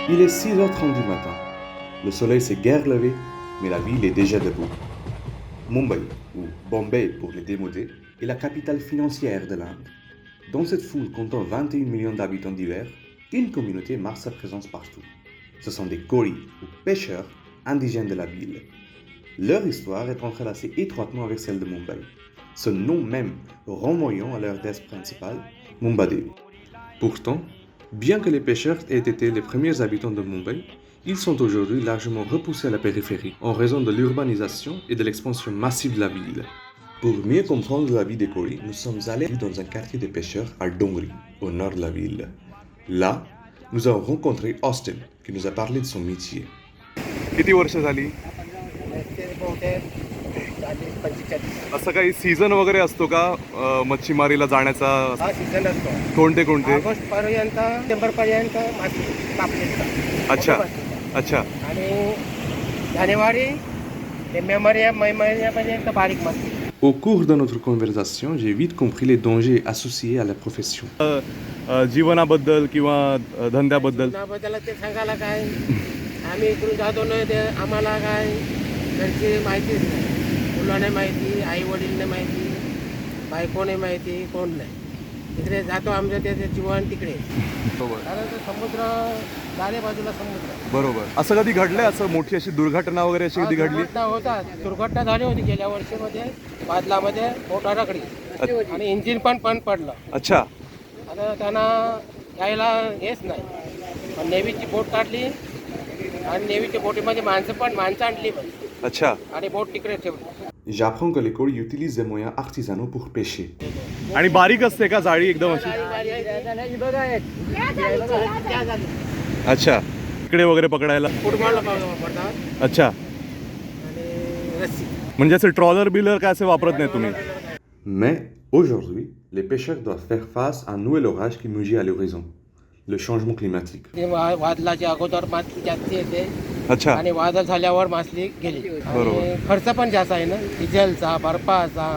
Il est 6h30 du matin. Le soleil s'est guère levé, mais la ville est déjà debout. Mumbai, ou Bombay pour les démodés, est la capitale financière de l'Inde. Dans cette foule comptant 21 millions d'habitants divers, une communauté marque sa présence partout. Ce sont des Koris, ou pêcheurs, indigènes de la ville. Leur histoire est entrelacée étroitement avec celle de Mumbai. Ce nom même renvoyant à leur déesse principale, Mumbadevi. Pourtant, bien que les pêcheurs aient été les premiers habitants de Mumbai, ils sont aujourd'hui largement repoussés à la périphérie en raison de l'urbanisation et de l'expansion massive de la ville. Pour mieux comprendre la vie des Koris, nous sommes allés dans un quartier des pêcheurs à Dongri, au nord de la ville. Là, nous avons rencontré Austin, qui nous a parlé de son métier. किती वर्ष झाली? असं काही सीझन वगैरे असतो का मच्छीमारीला जाण्याचा? हा सीझन असतो. कोणते कोणते? ऑगस्ट पर्यंत डिसेंबर पर्यंत मासे कापले जातात. अच्छा अच्छा आणि जानेवारी ते मे महिन्यापर्यंत बारीक मासे. Au cours de notre conversation, j'ai vite compris les dangers associés à la profession. जीवनाबद्दल किंवा धंद्याबद्दल? नाबद्दल ते सांगायला काय, आम्ही इकडून जातो ना, ते आम्हाला काय घरची माहितीच नाही. मुलाने माहिती, आई वडीलने माहिती, बायकोने माहिती, कोण नाही. तिकडे जातो आमचं ते जीवन तिकडे. बरोबर कारण ते समुद्र चारी बाजूला समुद्र. बरोबर. असं कधी घडलंय, असं मोठी अशी दुर्घटना वगैरे अशी कधी घडली? दुर्घटना होतात. दुर्घटना झाली होती गेल्या वर्षीमध्ये बादलामध्ये बोट अडकली आणि इंजिन पण बंद पडलं. अच्छा आता त्यांना यायला हेच नाही. पण नेव्हीची बोट काढली आणि नेव्हीच्या बोटीमध्ये माणसं आणली अच्छा. आणि बोट तिकडे ठेवली. J'apprends que les Koris utilisent des moyens artisanaux pour pêcher. आणि बारीक असते का जाळी एकदम अशी? अच्छा. इकडे वगैरे पकडायला? फुटबॉलला वापरतात अच्छा. आणि रस्सी. म्हणजे असं ट्रॉलर बिलर काय असं वापरत नाही तुम्ही? Mais aujourd'hui, les pêcheurs doivent faire face à un nouvel orage qui nous gît à l'horizon, le changement climatique. ते वादलाच्या अगोदर मासली जास्त येते अच्छा आणि वादळ झाल्यावर मासली गेली. बरोबर. आणि खर्च पण जास्त आहे ना, डिझेलचा, बर्फाचा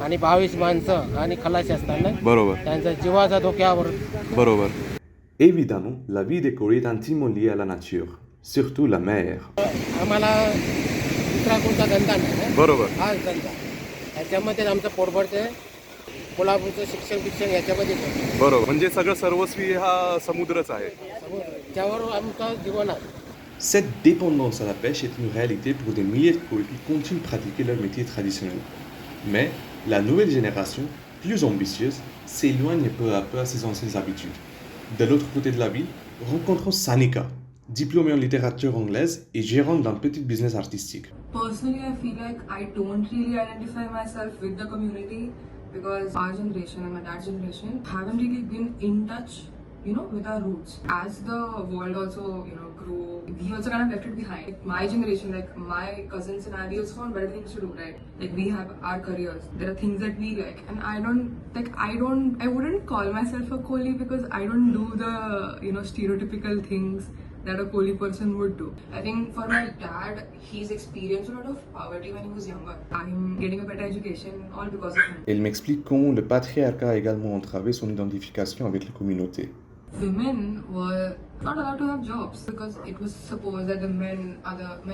आणि 22 माणसं आणि खलाशी असतात ना, बरोबर त्यांचा जीवाचा धोक्यावर. बरोबर. Évidemment, la vie des Koris est intimement liée à la nature, surtout la mer. आम्हाला दुसरा कोणता धंदा नाही ना, बरोबर हाच धंदा. याच्यामध्ये आमचं पोटभरते. कोल्हापूरचं शिक्षण याच्यामध्ये करतो. बरोबर. म्हणजे सगळं सर्वस्वी हा समुद्रच आहे. त्यावर आमचं जीवन आहे. Cette dépendance à la pêche est une réalité pour des milliers de Koris qui continuent de pratiquer leur métier traditionnel. Mais la nouvelle génération, plus ambitieuse, s'éloigne peu à peu à ses anciennes habitudes. De l'autre côté de la ville, rencontrons Sanika, diplômée en littérature anglaise et gérante d'un petit business artistique. Personally, I feel like I don't really identify myself with the community because our generation and my dad's generation haven't really been in touch, with our roots. As the world also, grew, we also kind of left it behind. My generation, like my cousins and I, we also found better things to do, right? Like we have our careers. There are things that we like, and I wouldn't call myself a Koli because I don't do the, stereotypical things that a Koli person would do. I think for my dad, he's experienced a lot of poverty when he was younger. I'm getting a better education all because of him. Elle m'explique comment le patriarcat a également entravé son identification avec la communauté. Women were not allowed to have jobs because it was supposed that the men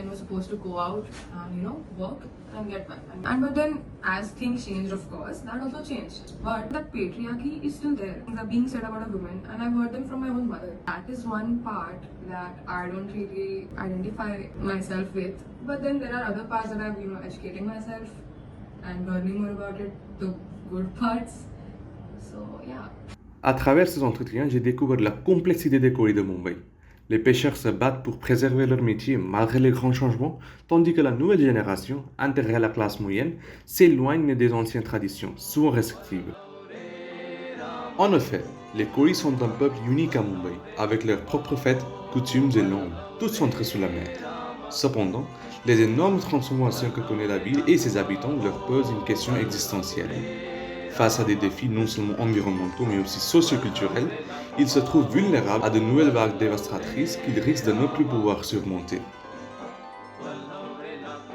were supposed to go out and work and get back. And but then as things changed, of course, that also changed. But that patriarchy is still there. Things are being said about a woman, and I've heard them from my own mother. That is one part that I don't really identify myself with. But then there are other parts that I'm educating myself and learning more about it, the good parts. So yeah. À travers ces entretiens, j'ai découvert la complexité des Koris de Mumbai. Les pêcheurs se battent pour préserver leur métier malgré les grands changements, tandis que la nouvelle génération, intégrée à la classe moyenne, s'éloigne des anciennes traditions, souvent restrictives. En effet, les Koris sont un peuple unique à Mumbai, avec leurs propres fêtes, coutumes et langues, toutes centrées sur la mer. Cependant, les énormes transformations que connaît la ville et ses habitants leur posent une question existentielle. Face à des défis non seulement environnementaux mais aussi socioculturels, ils se trouvent vulnérables à de nouvelles vagues dévastatrices qu'ils risquent de ne plus pouvoir surmonter.